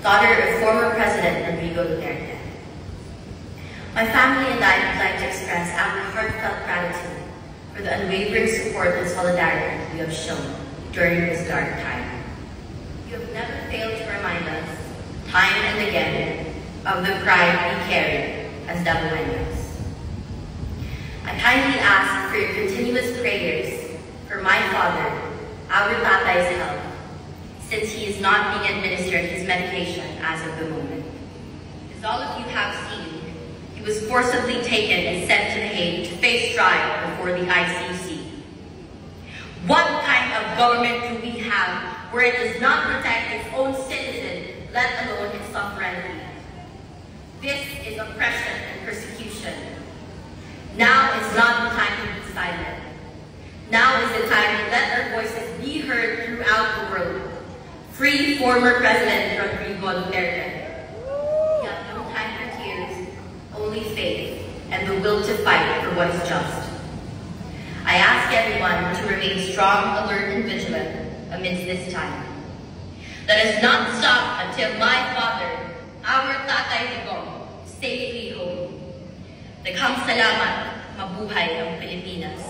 daughter of former President Rodrigo Duterte. My family and I would like to express our heartfelt gratitude for the unwavering support and solidarity you have shown during this dark time. You have never failed to remind us, time and again, of the pride we carry as Dabuenos. I kindly ask for your continuous prayers for my father, our tatay's health, since he is not being administered his medication as of the moment. As all of you have seen, he was forcibly taken and sent to The Hague to face trial before the ICC. What kind of government do we have where it does not protect its own citizen, let alone its sovereignty? This is oppression and persecution. Now is not the time to be silent. Now is the time to let our voices be heard throughout the world. Free former President Rodrigo Duterte. We have no time for tears, only faith and the will to fight for what is just. I ask everyone to remain strong, alert, and vigilant amidst this time. Let us not stop until my father, our Tatay Digong, is safely home. Daghang salamat, mabuhay ang Pilipinas.